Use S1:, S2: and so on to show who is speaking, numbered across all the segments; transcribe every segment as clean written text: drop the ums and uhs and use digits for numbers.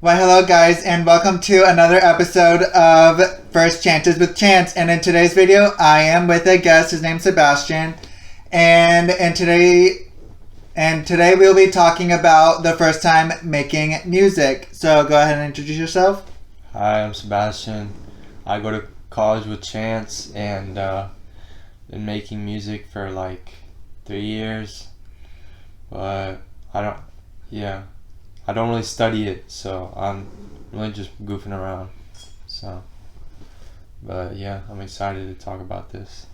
S1: Well, hello guys, and welcome to another episode of First Chances with Chance. And in today's video, I am with a guest. His name's Sebastian, and today we'll be talking about the first time making music. So go ahead and introduce yourself.
S2: Hi, I'm Sebastian. I go to college with Chance and been making music for like 3 years, but I don't really study it, so I'm really just goofing around. But yeah, I'm excited to talk about this.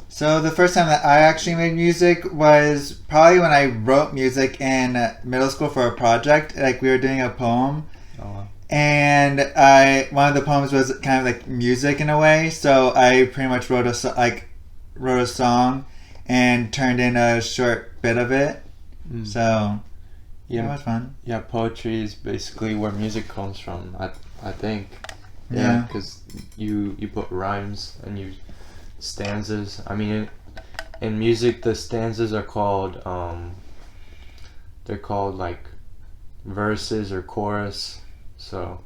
S1: So the first time that I actually made music was probably when I wrote music in middle school for a project. Like we were doing a poem, and one of the poems was kind of like music in a way. So I pretty much wrote a song and turned in a short bit of it. So yeah, it was fun.
S2: Yeah, poetry is basically where music comes from. I think.
S1: Yeah,
S2: because you put rhymes and you stanzas. I mean, in music, the stanzas are called they're called like verses or chorus. So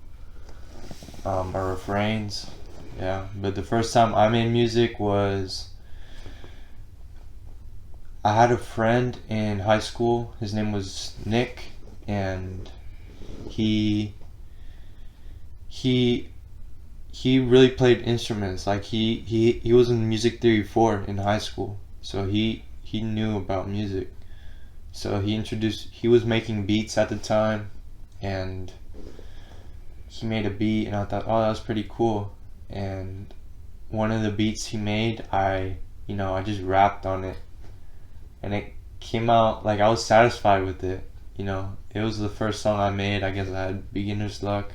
S2: or refrains. Yeah, but the first time I made music was I had a friend in high school. His name was Nick, and he really played instruments. Like he was in music theory 4 in high school, so he knew about music. So he was making beats at the time, and he made a beat, and I thought, oh, that was pretty cool. And one of the beats he made, I just rapped on it, and it came out like I was satisfied with it. It was the first song I made. I guess I had beginner's luck.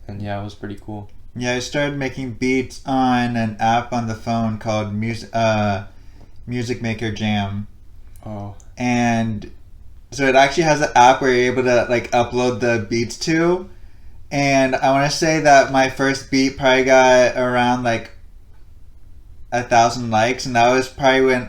S2: And yeah, it was pretty cool.
S1: Yeah, I started making beats on an app on the phone called Music Maker Jam.
S2: Oh.
S1: And so it actually has an app where you're able to like upload the beats to. And I want to say that my first beat probably got around like 1,000 likes, and that was probably when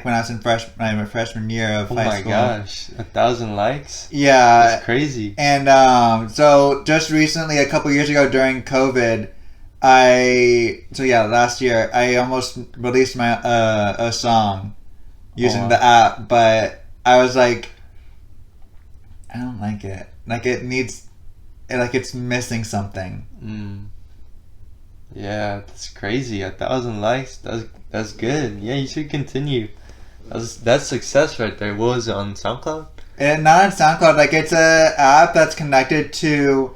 S1: when I was in my freshman year of high school.
S2: Oh my gosh, 1,000 likes?
S1: Yeah.
S2: That's crazy.
S1: And so just recently, a couple years ago during COVID, last year, I almost released a song using the app, but I was like, I don't like it. Like it's missing something.
S2: Yeah, that's crazy. 1,000 likes. That's good. Yeah, you should continue. That's success right there. What was it, on SoundCloud?
S1: And not on SoundCloud. Like it's a app that's connected to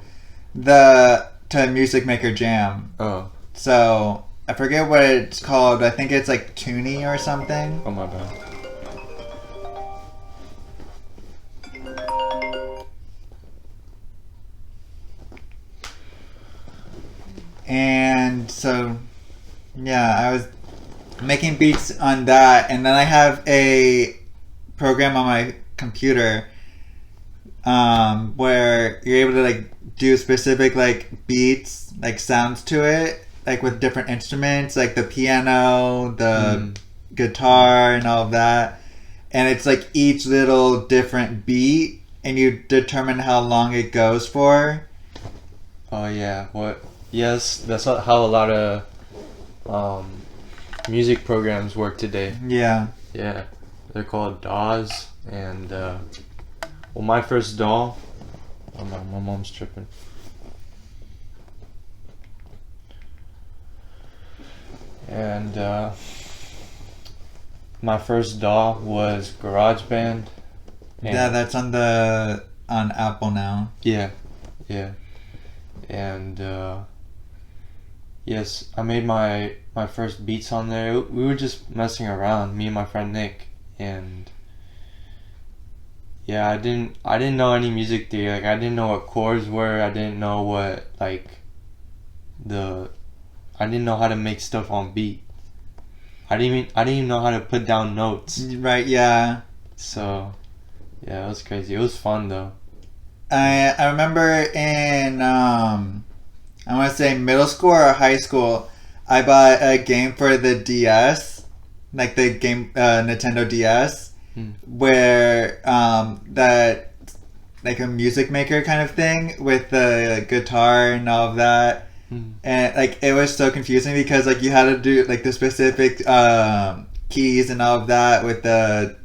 S1: Music Maker Jam.
S2: Oh.
S1: So I forget what it's called. I think it's like Toonie or something.
S2: Oh my bad.
S1: And so, yeah, I was making beats on that, and then I have a program on my computer where you're able to like do specific like beats, like sounds to it, like with different instruments, like the piano, the guitar, and all of that. And it's like each little different beat, and you determine how long it goes for.
S2: Oh yeah, Yes, that's how a lot of music programs work today.
S1: Yeah.
S2: Yeah, they're called DAWs, and my first DAW. Oh no, my mom's tripping. And my first DAW was GarageBand.
S1: Yeah, that's on Apple now.
S2: Yeah, and yes, I made my first beats on there. We were just messing around, me and my friend Nick, and yeah, I didn't know any music theory. Like I didn't know what chords were. I didn't know what I didn't know how to make stuff on beat. I didn't even know how to put down notes.
S1: Right. Yeah.
S2: So yeah, it was crazy. It was fun though.
S1: I remember in I want to say middle school or high school, I bought a game for the DS, like the game Nintendo DS, where that like a music maker kind of thing with the guitar and all of that. And like it was so confusing because like you had to do like the specific keys and all of that with the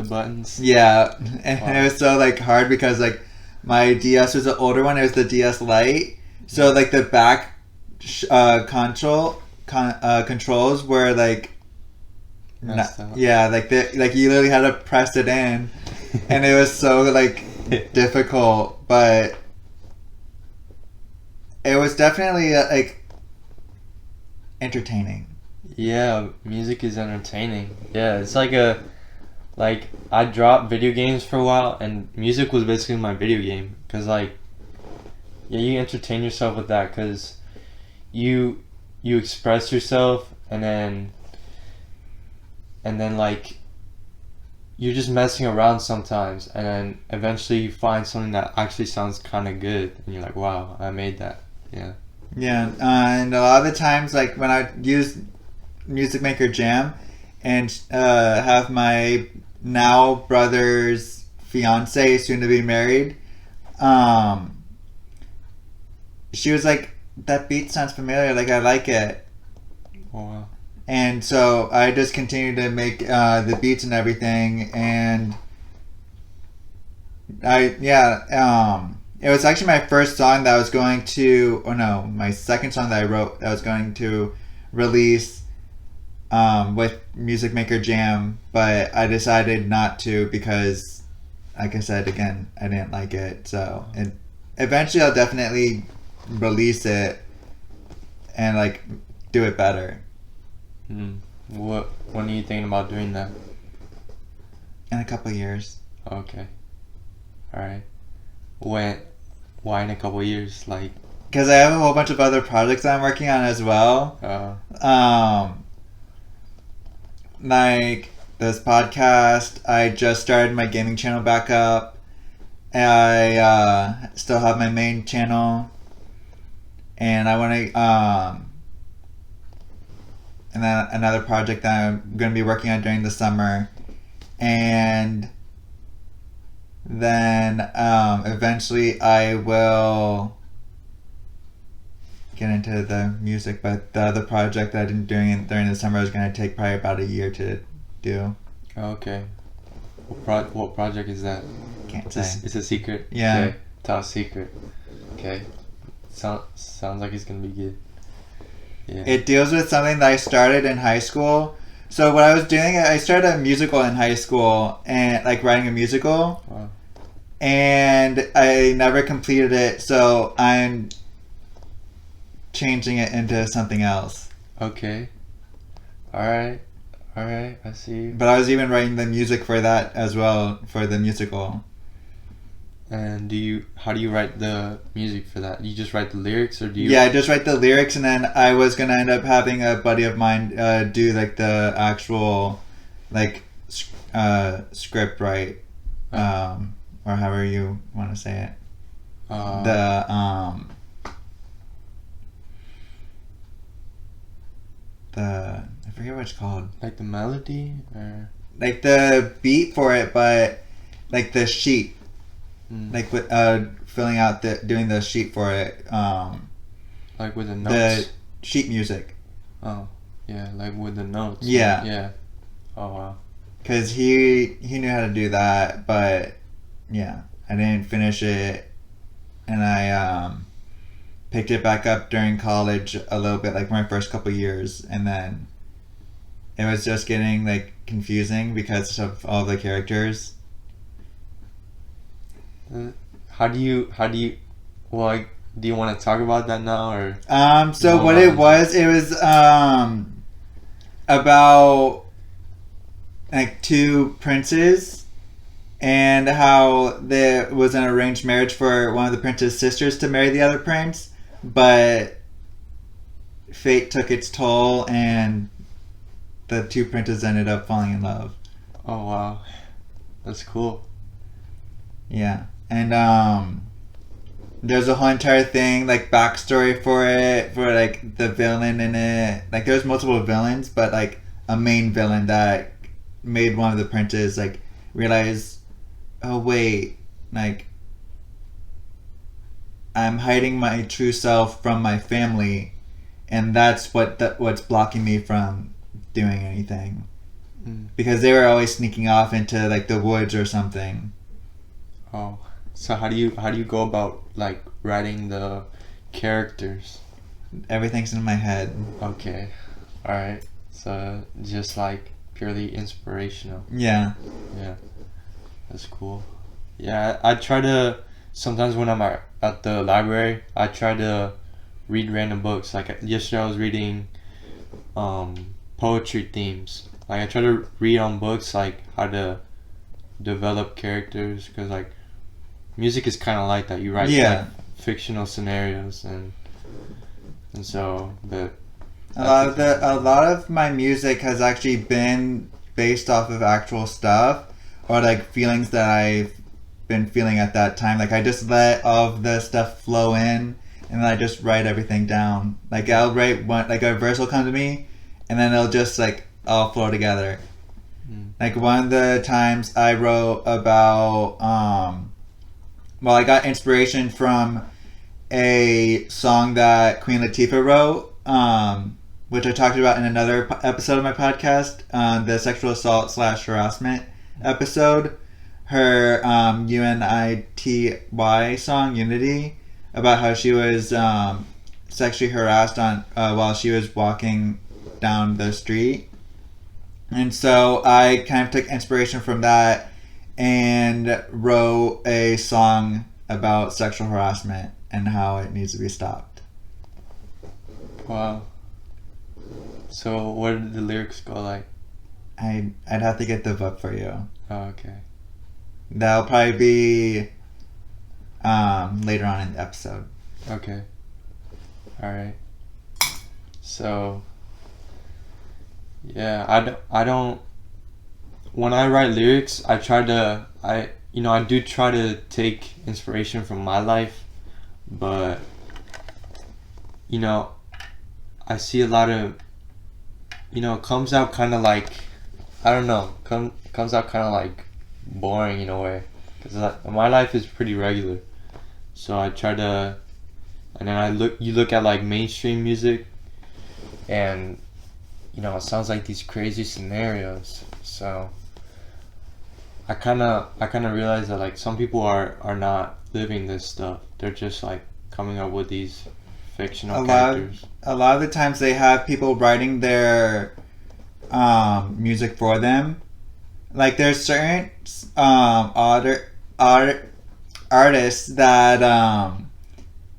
S2: buttons.
S1: Yeah, and it was so like hard because like my DS was an older one. It was the DS Lite, so like the back controls were like yeah, like you literally had to press it in, and it was so like difficult, but it was definitely like entertaining.
S2: Yeah, music is entertaining. Yeah, it's like I dropped video games for a while, and music was basically my video game. Cause like, yeah, you entertain yourself with that, cause you express yourself, and then like you're just messing around sometimes, and then eventually you find something that actually sounds kind of good, and you're like, wow, I made that. Yeah.
S1: Yeah, and a lot of the times, like when I use Music Maker Jam, and have my now brother's fiance, soon to be married, she was like, "That beat sounds familiar. Like I like it."
S2: Oh, wow.
S1: And so I just continued to make the beats and everything, and it was actually my first song that I was going to, my second song that I wrote that I was going to release with Music Maker Jam, but I decided not to because, like I said again, I didn't like it. So, and eventually I'll definitely release it and like do it better.
S2: When are you thinking about doing that?
S1: In a couple of years.
S2: Okay. All right. Why in a couple of years? Like,
S1: because I have a whole bunch of other projects that I'm working on as well. Like this podcast, I just started my gaming channel back up. I still have my main channel, and I want to and then another project that I'm going to be working on during the summer, and then eventually I will get into the music, but the other project that I did during the summer is going to take probably about a year to do.
S2: Okay. What project is that?
S1: Can't say.
S2: It's a secret?
S1: Yeah.
S2: Okay. Top secret. Okay. Sounds like it's going to be good. Yeah.
S1: It deals with something that I started in high school. So what I was doing, I started a musical in high school, and like writing a musical.
S2: Wow.
S1: And I never completed it, so I'm changing it into something else.
S2: Okay. Alright, I see.
S1: But I was even writing the music for that as well, for the musical.
S2: And how do you write the music for that? You just write the lyrics, or do you?
S1: Yeah, I just write the lyrics, and then I was gonna end up having a buddy of mine do like the actual like script write, or however you want to say it. I forget what it's called.
S2: Like the melody, or
S1: like the beat for it, but like the sheet. Like with filling out doing the sheet for it.
S2: Like with the notes.
S1: The sheet music.
S2: Oh, yeah, like with the notes.
S1: Yeah.
S2: Yeah. Oh wow.
S1: Because he knew how to do that, but yeah, I didn't finish it, and I picked it back up during college a little bit, like my first couple years, and then it was just getting like confusing because of all the characters.
S2: How do you well, do you want to talk about that now, or
S1: so what it was about like two princes, and how there was an arranged marriage for one of the prince's sisters to marry the other prince, but fate took its toll and the two princes ended up falling in love.
S2: Oh wow, that's cool.
S1: Yeah. And there's a whole entire thing, like backstory for it, for like the villain in it. Like there's multiple villains, but like a main villain that made one of the princes like realize oh wait, like I'm hiding my true self from my family, and that's what's blocking me from doing anything. Because they were always sneaking off into like the woods or something.
S2: Oh, so how do you go about like writing the characters?
S1: Everything's in my head.
S2: Okay, all right. So just like purely inspirational.
S1: Yeah.
S2: Yeah, that's cool. Yeah, I try to sometimes when I'm at the library, I try to read random books. Like yesterday, I was reading poetry themes. Like I try to read on books like how to develop characters, because like music is kind of like that. You write like fictional scenarios and so but
S1: a lot of my music has actually been based off of actual stuff or like feelings that I've been feeling at that time. Like I just let all of the stuff flow in and then I just write everything down. Like I'll write one, like a verse will come to me and then it'll just like all flow together. Like one of the times I wrote about well, I got inspiration from a song that Queen Latifah wrote, which I talked about in another episode of my podcast, the sexual assault / harassment episode. Her UNITY song Unity, about how she was sexually harassed on while she was walking down the street. And so I kind of took inspiration from that and wrote a song about sexual harassment and how it needs to be stopped.
S2: Wow. So what did the lyrics go like?
S1: I'd have to get the book for you.
S2: Oh, okay.
S1: That'll probably be later on in the episode.
S2: Okay. Alright. So yeah, I don't when I write lyrics, I do try to take inspiration from my life, but I see a lot of it comes out kind of like I don't know, comes out kind of like boring in a way, because my life is pretty regular, so I try to, and then you look at like mainstream music and it sounds like these crazy scenarios. So I kind of realize that like some people are not living this stuff. They're just like coming up with these fictional characters.
S1: A lot of the times they have people writing their music for them. Like there's certain artists that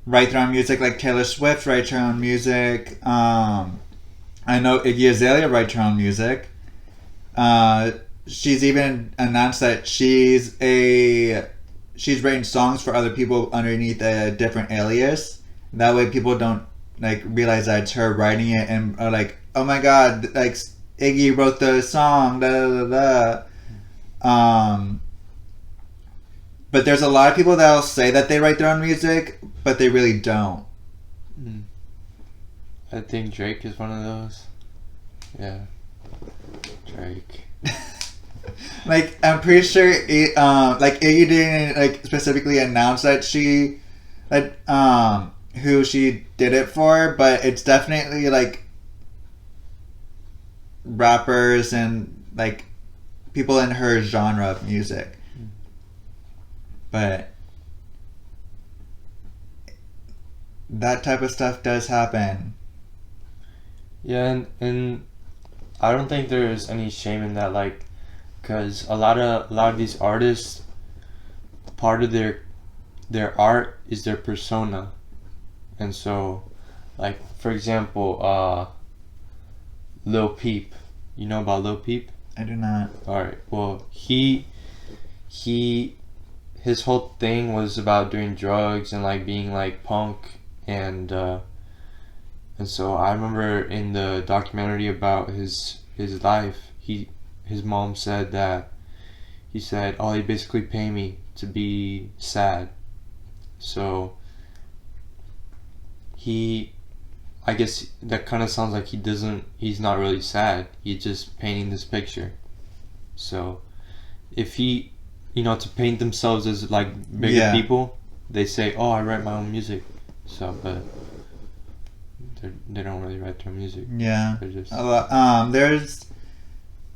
S1: write their own music. Like Taylor Swift writes her own music. I know Iggy Azalea writes her own music. She's even announced that she's written songs for other people underneath a different alias. That way people don't like realize that it's her writing it and are like, oh my god, like Iggy wrote the song, da da da da. But there's a lot of people that'll say that they write their own music, but they really don't.
S2: I think Drake is one of those. Yeah, Drake.
S1: Like I'm pretty sure like Iggy didn't like specifically announce that who she did it for, but it's definitely like rappers and like people in her genre of music. But that type of stuff does happen.
S2: Yeah, and I don't think there's any shame in that, like, because a lot of these artists, part of their art is their persona, and so, like, for example, Lil Peep. You know about Lil Peep?
S1: I do not.
S2: All right. Well, his whole thing was about doing drugs and like being like punk, and so I remember in the documentary about his life, his mom said that he said, "Oh, they basically pay me to be sad." So I guess that kind of sounds like he's not really sad. He's just painting this picture. So if he to paint themselves as like bigger people, they say, "Oh, I write my own music." So, but they don't really write their own music.
S1: Yeah.
S2: They're just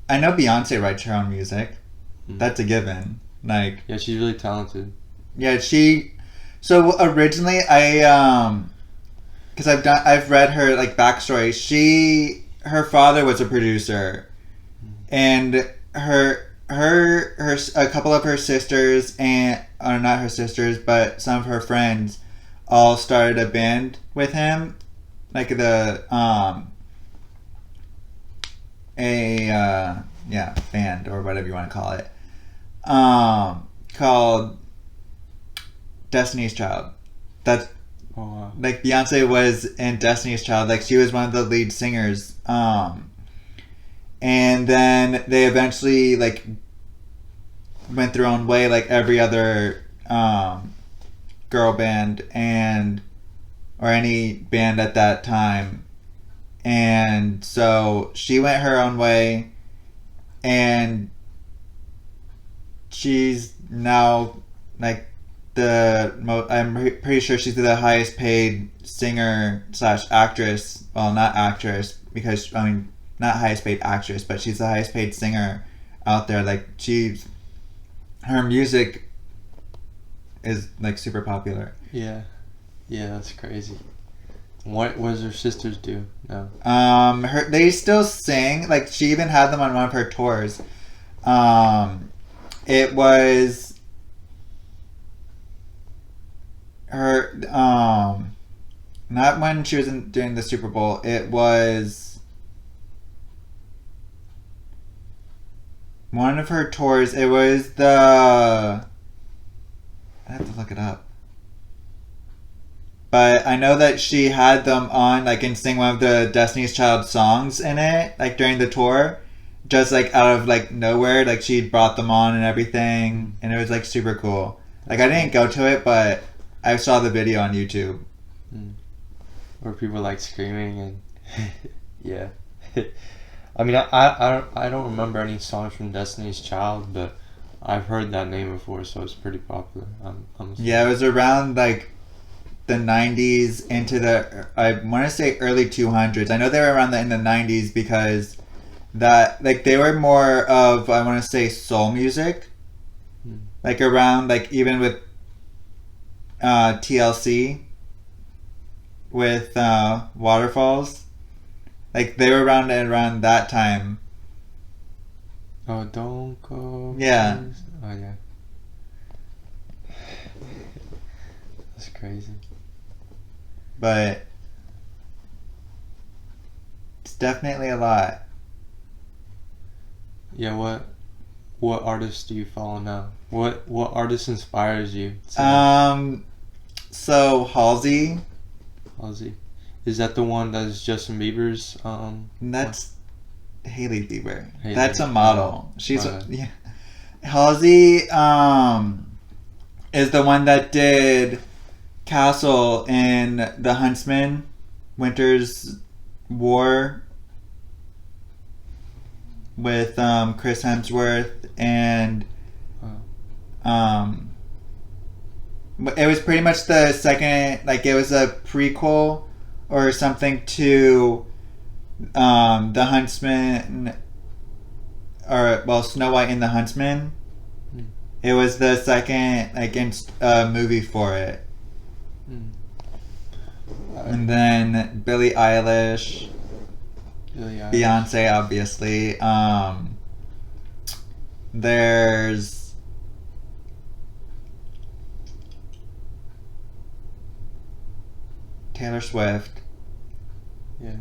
S1: I know Beyonce writes her own music. That's a given. Like,
S2: yeah, she's really talented.
S1: Yeah, so originally because I've read her like backstory. Her father was a producer, and a couple of her sisters or not her sisters, but some of her friends all started a band with him, like band or whatever you want to call it, called Destiny's Child. That's like Beyonce was in Destiny's Child. Like she was one of the lead singers. And then they eventually like went their own way, like every other girl band or any band at that time. And so she went her own way, and she's now like I'm pretty sure she's the highest paid singer / actress. Well, not actress, because not highest paid actress, but she's the highest paid singer out there. Like her music is like super popular.
S2: Yeah, that's crazy. What does her sisters do now?
S1: They still sing. Like she even had them on one of her tours. It was her. Not when she was doing the Super Bowl. It was one of her tours. It was I have to look it up. But I know that she had them on, like, and sing one of the Destiny's Child songs in it, like, during the tour. Just, like, out of, like, nowhere. Like, she brought them on and everything. And it was, like, super cool. Like, I didn't go to it, but I saw the video on YouTube.
S2: Where people, like, screaming and... yeah. I mean, I don't remember any songs from Destiny's Child, but I've heard that name before, so it's pretty popular.
S1: Yeah, it was around, like... the 90s into I want to say early 200s. I know they were around in the 90s because they were more of, I want to say, soul music. Like around, like even with TLC with Waterfalls. Like they were around that time.
S2: Oh, don't go.
S1: Yeah.
S2: Please. Oh yeah. That's crazy.
S1: But it's definitely a lot.
S2: Yeah, what artists do you follow now? What artist inspires you?
S1: So Halsey.
S2: Is that the one that's Justin Bieber's
S1: That's Hailey Bieber.
S2: Hailey.
S1: That's a model. She's yeah. Halsey is the one that did Castle in The Huntsman, Winter's War, with Chris Hemsworth, and it was pretty much the second, like it was a prequel or something to The Huntsman, or well, Snow White and the Huntsman. It was the second movie for it. And then Billie Eilish, Beyonce, obviously. There's Taylor Swift.
S2: Yeah.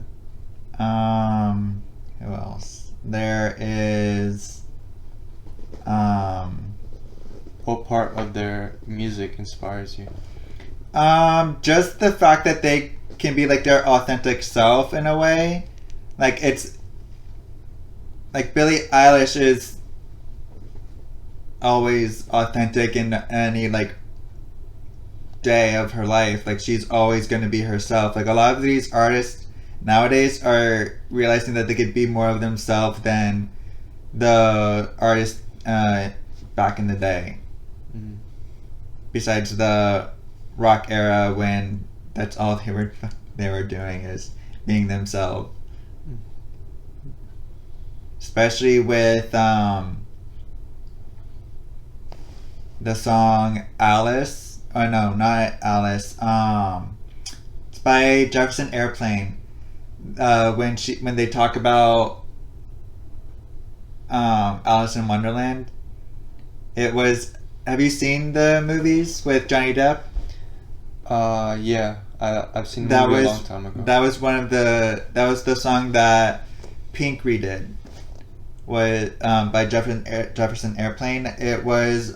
S1: Who else? There is.
S2: What part of their music inspires you?
S1: Just the fact that they can be like their authentic self in a way. Like it's like Billie Eilish is always authentic in any like day of her life. Like she's always going to be herself. Like a lot of these artists nowadays are realizing that they could be more of themselves than the artists back in the day.
S2: Mm.
S1: Besides the rock era, when that's all they were doing is being themselves. Especially with the song Alice. Oh no, not Alice. It's by Jefferson Airplane. When they talk about Alice in Wonderland, it was. Have you seen the movies with Johnny Depp?
S2: Yeah, I've seen the movie a long time ago.
S1: That was the song that Pink redid. Was by Jefferson Airplane. It was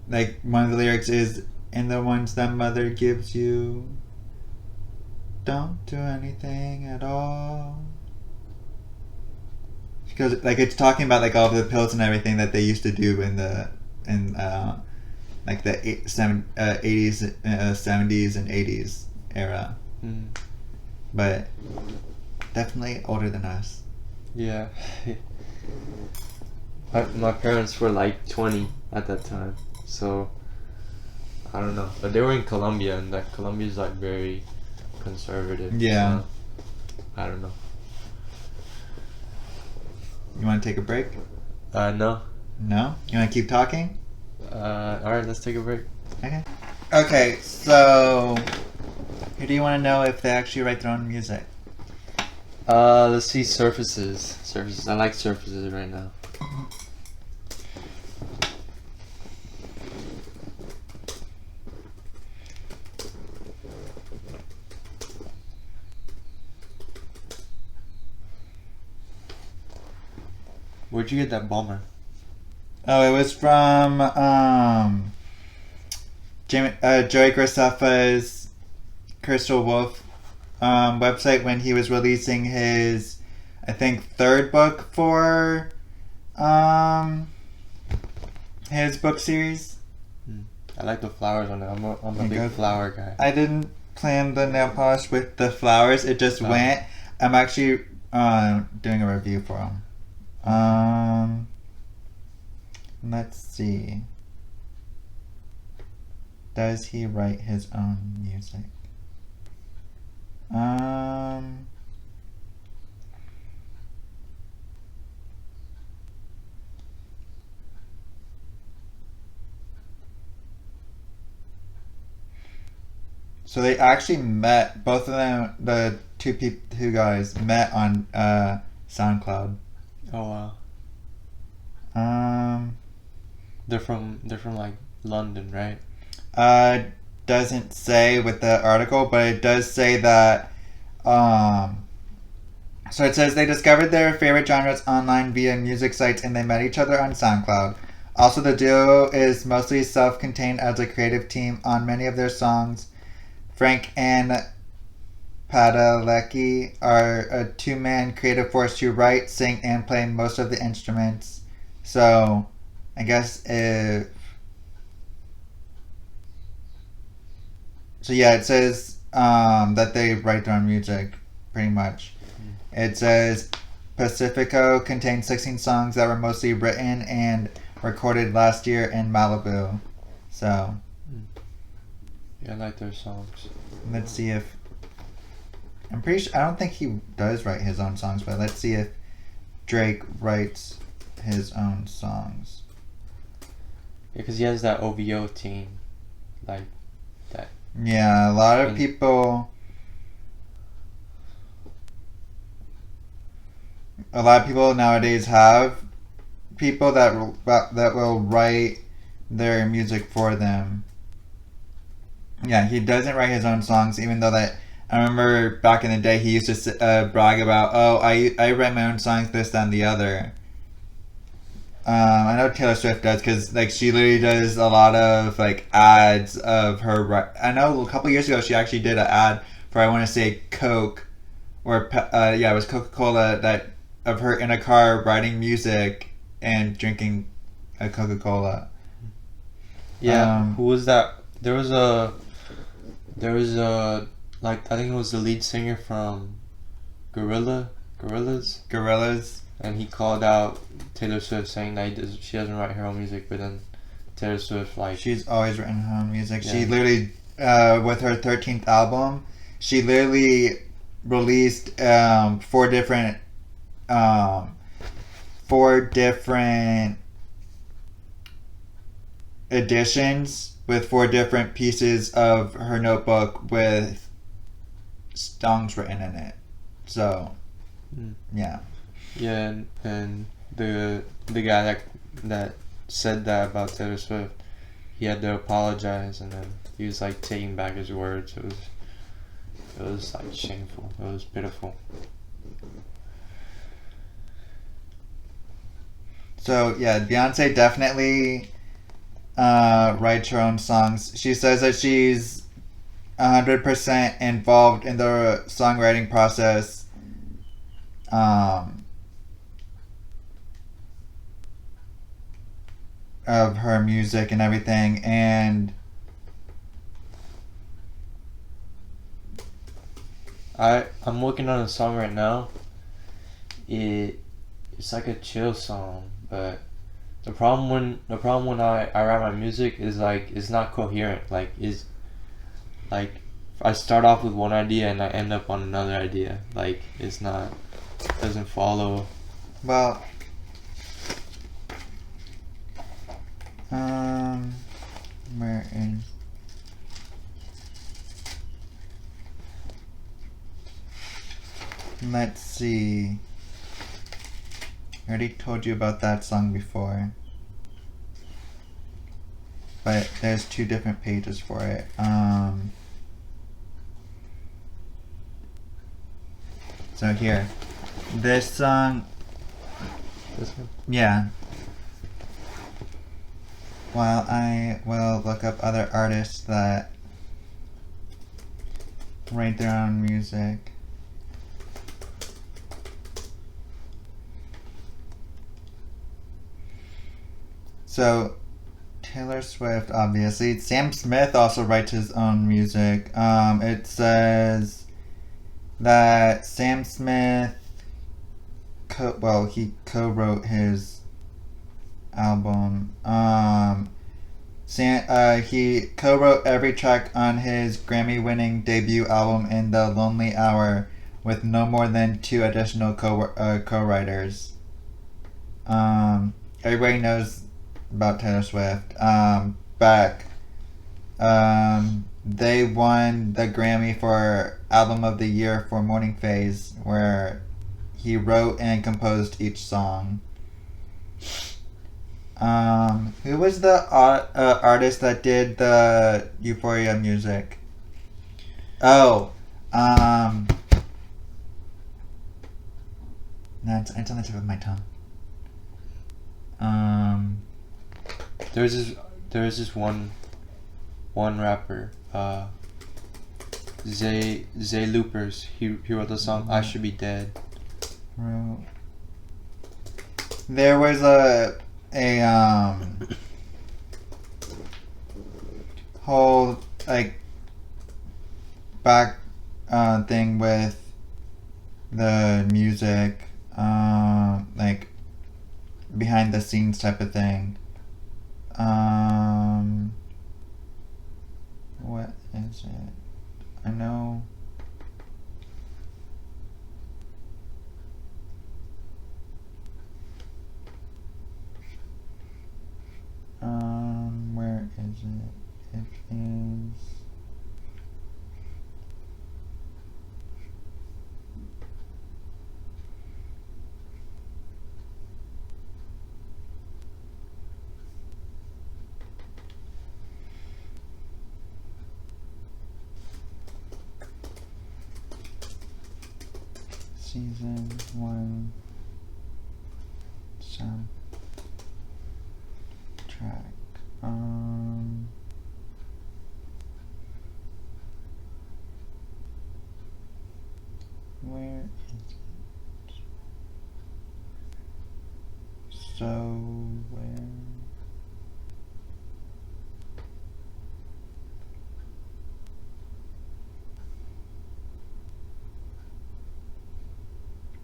S1: like one of the lyrics is, "And the ones that mother gives you don't do anything at all." Because like it's talking about like all the pills and everything that they used to do in like the 80s, 70s, and 80s era.
S2: Mm.
S1: But definitely older than us.
S2: Yeah. My parents were like 20 at that time, so I don't know. But they were in Colombia, and that Colombia is like very conservative.
S1: Yeah.
S2: So, I don't know.
S1: You want to take a break?
S2: No.
S1: No? You want to keep talking?
S2: Alright, let's take a break.
S1: Okay. Okay, so who do you want to know if they actually write their own music?
S2: Let's see Surfaces. Surfaces. I like Surfaces right now. Where'd you get that bomber?
S1: Oh, it was from Joey Graceffa's Crystal Wolf website when he was releasing his, I think, third book for his book series.
S2: I like the flowers on it. I'm a big flower guy.
S1: I didn't plan the nail polish with the flowers. It just went. I'm actually doing a review for him. Let's see. Does he write his own music? So they actually met, both of them, the two guys met on SoundCloud.
S2: Oh wow. They're from like London, right?
S1: Doesn't say with the article, but it does say that so it says they discovered their favorite genres online via music sites and they met each other on SoundCloud. Also, the duo is mostly self-contained as a creative team on many of their songs. Frank and Padalecki are a two-man creative force who write, sing, and play most of the instruments. So, I guess if... So yeah, it says that they write their own music, pretty much. It says Pacifico contains 16 songs that were mostly written and recorded last year in Malibu. So...
S2: Yeah, I like their songs.
S1: Let's see if... I'm pretty sure... I don't think he does write his own songs, but let's see if Drake writes his own songs.
S2: Yeah, because he has that OVO team. Like, that.
S1: Yeah, a lot of people... A lot of people nowadays have people that will write their music for them. Yeah, he doesn't write his own songs, even though that... I remember back in the day he used to brag about, oh, I write my own songs, this, that, and the other. I know Taylor Swift does, because like, she literally does a lot of like ads of her... I know a couple years ago she actually did an ad for, I want to say, Coke, or yeah, it was Coca-Cola, that of her in a car writing music and drinking a Coca-Cola.
S2: Yeah, who was that? There was a like, I think it was the lead singer from Gorillaz. and he called out Taylor Swift saying that she doesn't write her own music, but then Taylor Swift, like,
S1: she's always written her own music.
S2: Yeah.
S1: She literally, with her 13th album, she literally released four different editions with four different pieces of her notebook with songs written in it. So, yeah.
S2: Yeah, and the guy that said that about Taylor Swift, he had to apologize, and then he was like taking back his words. It was like shameful. It was pitiful.
S1: So yeah, Beyonce definitely writes her own songs. She says that she's 100% involved in the songwriting process. Of her music and everything, and
S2: I'm working on a song right now. It's like a chill song, but the problem when I write my music is like it's not coherent. Like I start off with one idea and I end up on another idea. Like it doesn't follow.
S1: Well, where is? Let's see. I already told you about that song before, but there's two different pages for it. So here, this song.
S2: This one?
S1: Yeah. While I will look up other artists that write their own music. So, Taylor Swift, obviously. Sam Smith also writes his own music. It says that Sam Smith, he co-wrote his album. He co-wrote every track on his Grammy-winning debut album In the Lonely Hour with no more than 2 additional co-writers. Everybody knows about Taylor Swift. Beck. They won the Grammy for Album of the Year for Morning Phase, where he wrote and composed each song. Who was the artist that did the Euphoria music? Oh, no, it's on the tip of my tongue.
S2: There's this one rapper, Zay Loopers. He wrote the song "I Should Be Dead."
S1: There was a whole back thing with the music, behind the scenes type of thing. What is it? I know. Where is it? It is. Season 1 soundtrack. Where is it? So where?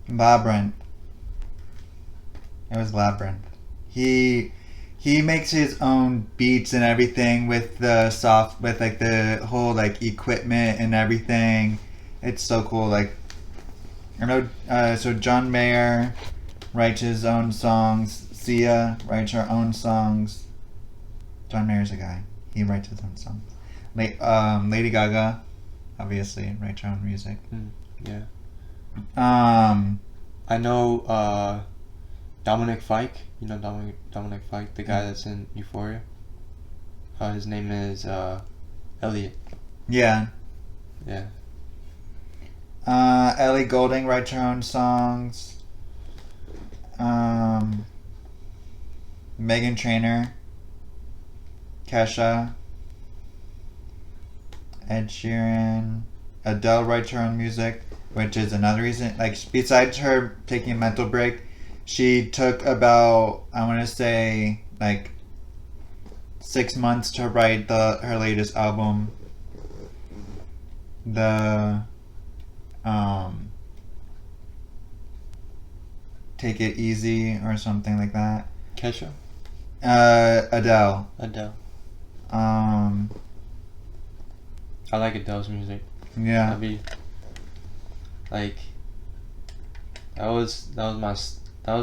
S1: Labyrinth. It was Labyrinth. He makes his own beats and everything with like the whole like equipment and everything. It's so cool. Like I know. So John Mayer writes his own songs. Sia writes her own songs. John Mayer's a guy. He writes his own songs. Lady Gaga, obviously, writes her own music.
S2: Yeah.
S1: I
S2: know Dominic Fike. You know Dominic Fike, the guy that's in Euphoria. His name is Elliot.
S1: Yeah.
S2: Yeah.
S1: Ellie Goulding writes her own songs. Megan Trainor. Kesha. Ed Sheeran. Adele writes her own music, which is another reason. Like, besides her taking a mental break, she took about, I want to say, like 6 months to write her latest album. Take It Easy or something like that.
S2: Kesha?
S1: Adele.
S2: I like Adele's music.
S1: Yeah.
S2: That'd be like that was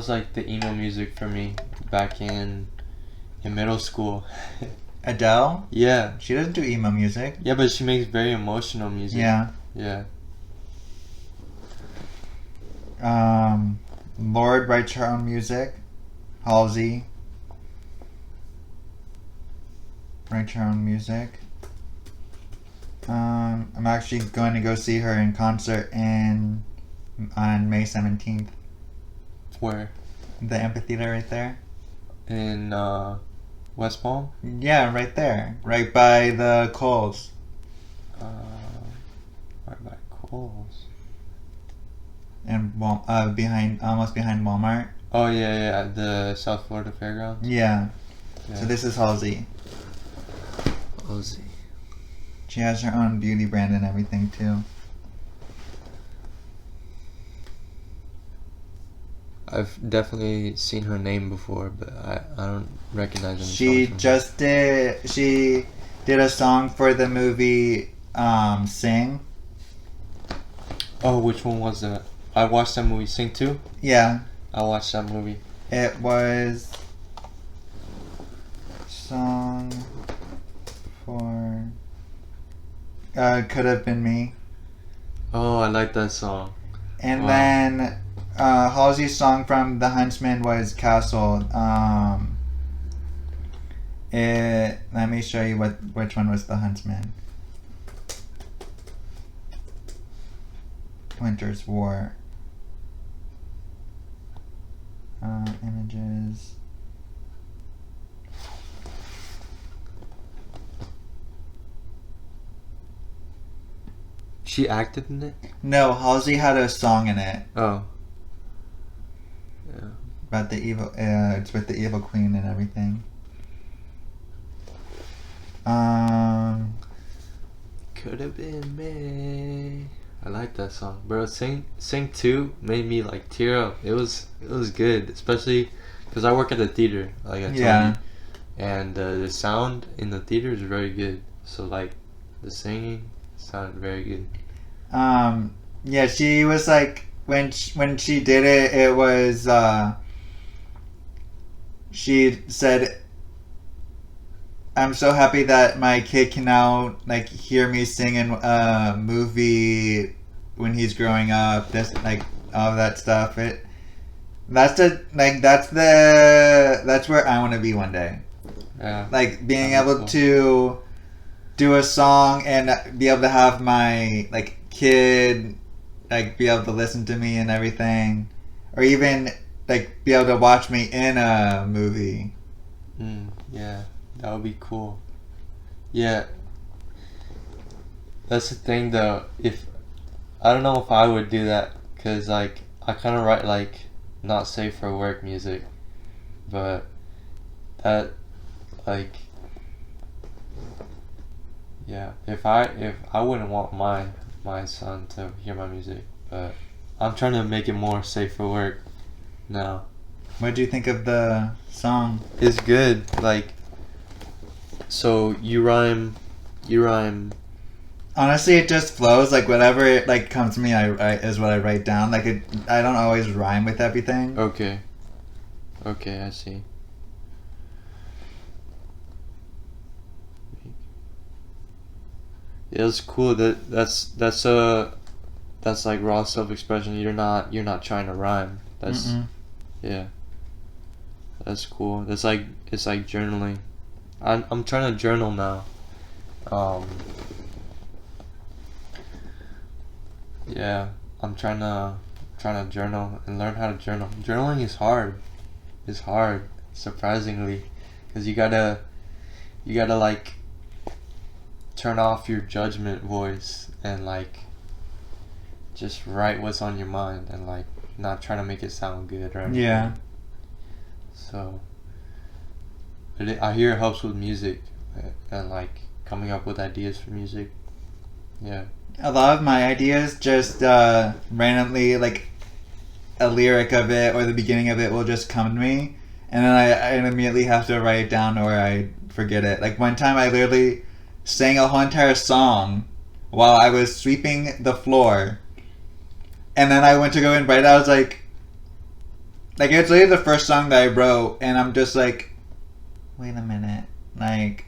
S2: like the emo music for me back in middle school.
S1: Adele?
S2: Yeah.
S1: She doesn't do emo music.
S2: Yeah, but she makes very emotional music.
S1: Yeah.
S2: Yeah.
S1: Lorde writes her own music. Halsey writes her own music. I'm actually going to go see her in concert on May 17th.
S2: Where?
S1: The amphitheater right there.
S2: In West Palm?
S1: Yeah, right there. Right by the Kohl's.
S2: Right by Kohl's.
S1: And almost behind Walmart.
S2: Oh yeah, the South Florida Fairgrounds.
S1: Yeah. So this is Halsey. She has her own beauty brand and everything too.
S2: I've definitely seen her name before, but I don't recognize any
S1: She
S2: songs from her.
S1: she did a song for the movie Sing.
S2: Oh, which one was that? I watched that movie, Sing 2?
S1: Yeah.
S2: I watched that movie.
S1: It was song for Could Have Been Me.
S2: Oh, I like that song.
S1: And then Halsey's song from The Huntsman was Castle. Let me show you which one was The Huntsman. Winter's War. Images.
S2: She acted in it?
S1: No, Halsey had a song in it.
S2: Oh. Yeah.
S1: About the evil. It's with the evil queen and everything.
S2: Could have been me. I like that song, bro. Sing 2 made me like tear up. It was good, especially because I work at the theater, like I told you, and the sound in the theater is very good. So like the singing sounded very good.
S1: Yeah, she was like when she did it. It was she said, "I'm so happy that my kid can now like hear me sing in a movie when he's growing up." This like all that stuff. That's where I want to be one day.
S2: Yeah.
S1: Like being able to do a song and be able to have my like kid like be able to listen to me and everything, or even like be able to watch me in a movie.
S2: Yeah. That would be cool. Yeah. That's the thing though. I don't know if I would do that, because like I kind of write like not safe for work music, but that like yeah, if I wouldn't want my son to hear my music, but I'm trying to make it more safe for work now.
S1: What do you think of the song?
S2: It's good. Like, so you rhyme.
S1: Honestly, it just flows. Like whatever it like comes to me, I is what I write down. Like I don't always rhyme with everything.
S2: Okay. Okay, I see. Yeah, it's cool. That's like raw self-expression. You're not trying to rhyme. That's
S1: Mm-mm.
S2: yeah. That's cool. That's like it's like journaling. I'm trying to journal now. Yeah, I'm trying to journal and learn how to journal. Journaling is hard. It's hard, surprisingly, because you gotta like turn off your judgment voice and like just write what's on your mind and like not try to make it sound good or anything.
S1: Yeah.
S2: So, but I hear it helps with music and like coming up with ideas for music. Yeah.
S1: A lot of my ideas just randomly, like a lyric of it or the beginning of it will just come to me, and then I immediately have to write it down or I forget it. Like one time I literally sang a whole entire song while I was sweeping the floor, and then I went to go and write it. I was like it's literally the first song that I wrote, and I'm just like, wait a minute, like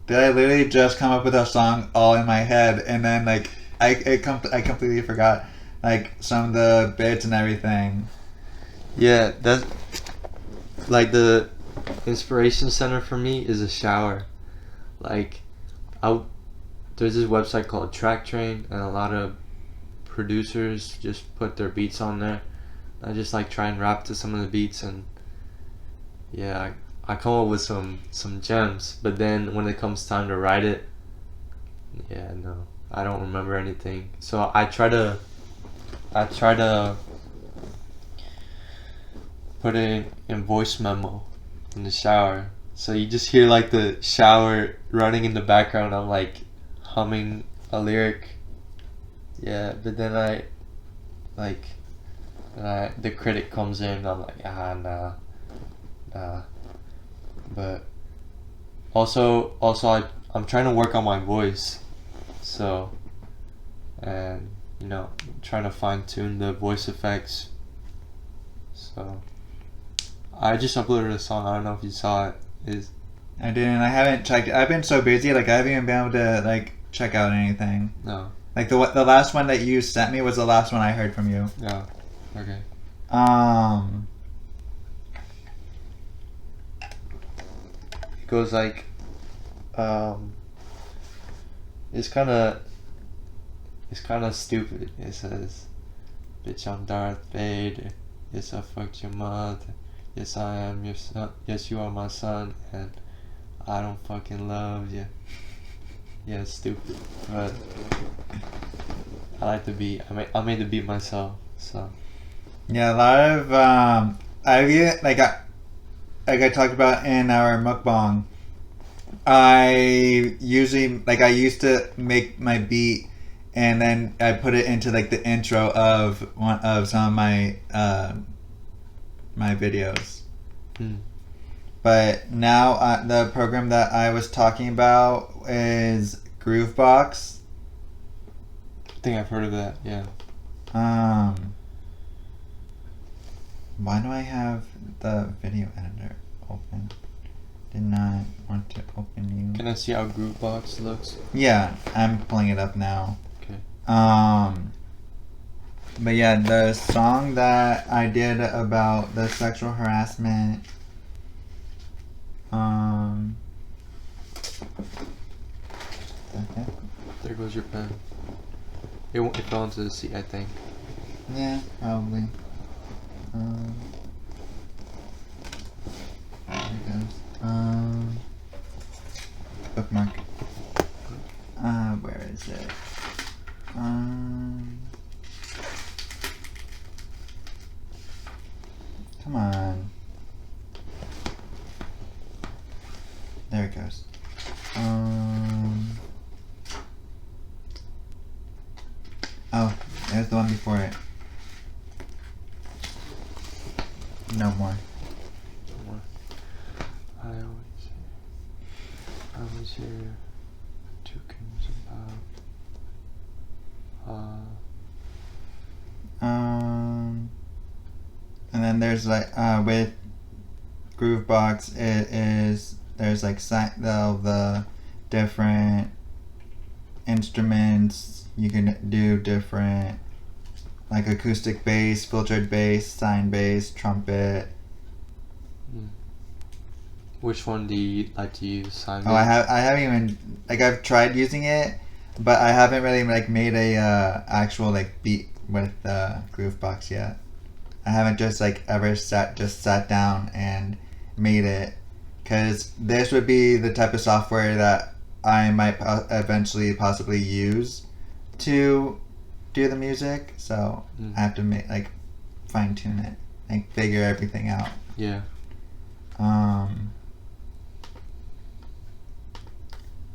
S1: did I literally just come up with a song all in my head, and then like I completely forgot like some of the bits and everything.
S2: Yeah, that's like the inspiration center for me is a shower. Like, there's this website called Track Train, and a lot of producers just put their beats on there. I just like try and rap to some of the beats, and yeah, I come up with some gems. But then when it comes time to write it, yeah, no, I don't remember anything. So I try to put it in voice memo in the shower. So you just hear like the shower running in the background. I'm like humming a lyric. Yeah, but then the critic comes in. I'm like, nah. But also I'm trying to work on my voice. So, and trying to fine tune the voice effects. So I just uploaded a song. I don't know if you saw it.
S1: I didn't. I haven't checked. I've been so busy. Like I haven't even been able to like check out anything.
S2: No.
S1: Like the last one that you sent me was the last one I heard from you.
S2: Yeah. Okay. It goes like, it's kind of stupid. It says, "Bitch, I'm Darth Vader. Yes, I fucked your mother. Yes, I am your son. Yes, you are my son, and I don't fucking love you." Yeah, it's stupid, but I like the beat. I made the beat myself, so.
S1: Yeah, a lot of I talked about in our mukbang. I used to make my beat, and then I put it into like the intro of one of some of my my videos. But now the program that I was talking about is Groovebox.
S2: I think I've heard of that. Yeah.
S1: Why do I have the video editor open? Did not want to open you.
S2: Can I see how Groovebox looks?
S1: Yeah, I'm pulling it up now.
S2: Okay.
S1: But yeah, the song that I did about the sexual harassment. Okay.
S2: There goes your pen. It fell into the seat, I think.
S1: Yeah, probably. There it goes. Bookmark. Where is it? Come on. There it goes. Oh, there's the one before it. No more.
S2: I always hear toucans about.
S1: And then there's like with Groovebox, there's like the different instruments. You can do different like acoustic bass, filtered bass, sine bass, trumpet.
S2: Which one do you like to use? Sine bass?
S1: I haven't even like I've tried using it, but I haven't really like made a actual like beat with Groovebox yet. I haven't just like ever sat down and made it, because this would be the type of software that I might eventually possibly use to do the music. So I have to make like fine tune it, like figure everything out.
S2: Yeah.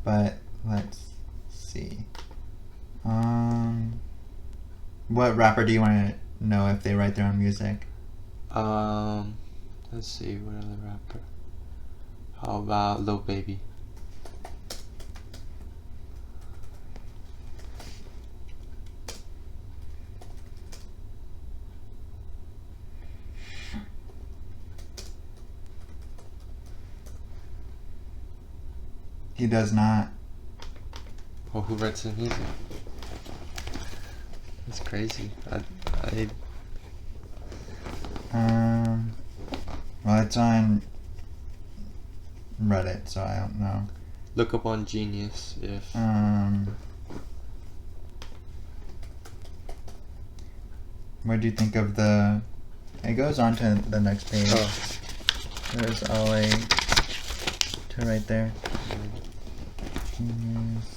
S1: But let's see. What rapper do you want to know if they write their own music?
S2: Let's see, what other rapper? How about Lil Baby?
S1: He does not.
S2: Well, who writes his music? That's crazy.
S1: Well, it's on Reddit, so I don't know.
S2: Look up on Genius if.
S1: What do you think of the? It goes on to the next page.
S2: Oh.
S1: There's LA to right there. Genius.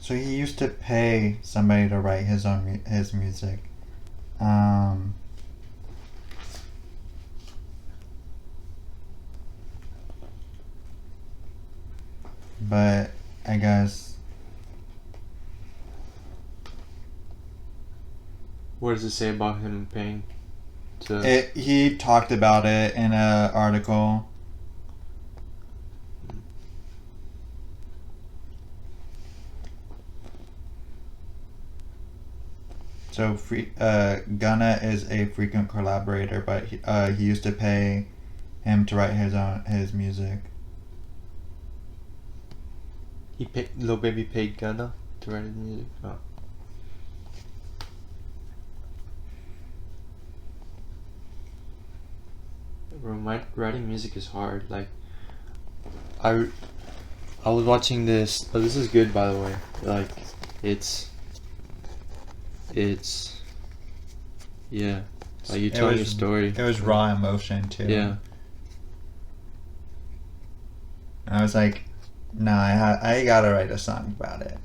S1: So he used to pay somebody to write his music. But I guess.
S2: What does it say about him paying to?
S1: He talked about it in an article. So Gunna is a frequent collaborator, but he used to pay him to write his music.
S2: Lil Baby paid Gunna to write his music. Oh. Writing music is hard. Like, I was watching this. Oh, this is good, by the way. Like, it's yeah. Like, you tell your story.
S1: It was raw emotion too.
S2: Yeah.
S1: And I was like, no, I gotta write a song about it.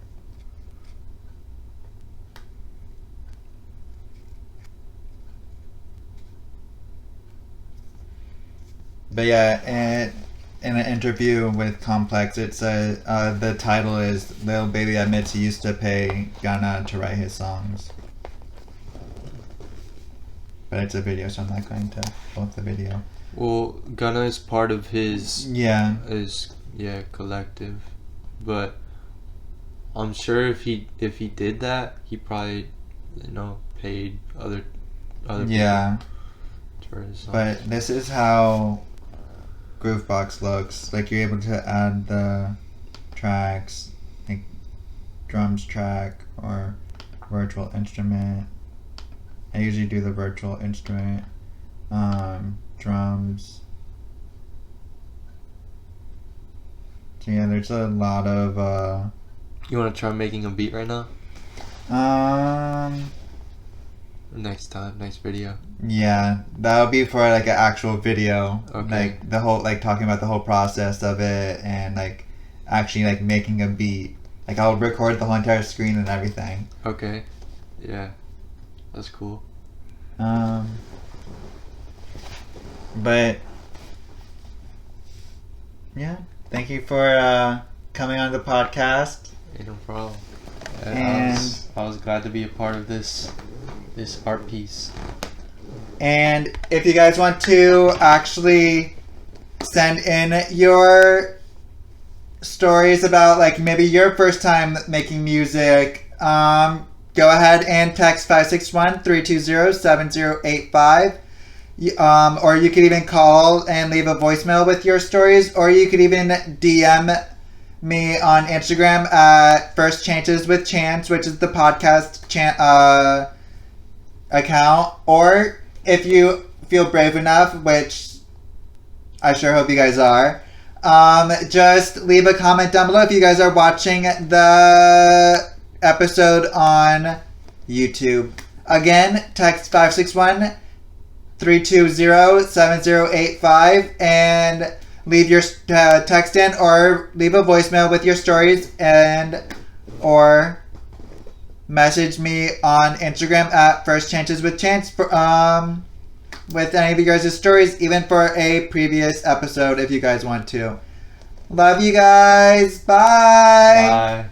S1: But yeah, and in an interview with Complex, it says the title is Lil Baby admits he used to pay Gunna to write his songs. But it's a video, so I'm not going to pull up the video.
S2: Well, Gunna is part of his collective, but I'm sure if he did that, he probably paid other people to write his songs. But
S1: this is how Groovebox looks. Like, you're able to add the tracks, like drums track or virtual instrument. I usually do the virtual instrument, drums. Yeah, there's a lot of
S2: You want to try making a beat right now? Next time, next video.
S1: Yeah, that'll be for like an actual video.
S2: Okay.
S1: Like the whole, like talking about the whole process of it and like actually like making a beat. Like I'll record the whole entire screen and everything.
S2: Okay. Yeah. That's cool.
S1: But yeah, thank you for coming on the podcast.
S2: Ain't no problem.
S1: And
S2: I was glad to be a part of this art piece.
S1: And if you guys want to actually send in your stories about like maybe your first time making music, go ahead and text 561-320-7085. Or you could even call and leave a voicemail with your stories, or you could even DM me on Instagram at First Chances with Chance, which is the podcast account. Or if you feel brave enough, which I sure hope you guys are, just leave a comment down below if you guys are watching the episode on YouTube. Again, text 561-320-7085 and leave your text in or leave a voicemail with your stories, and or message me on Instagram at First Chances with Chance for, with any of you guys' stories, even for a previous episode if you guys want to. Love you guys. Bye.
S2: Bye.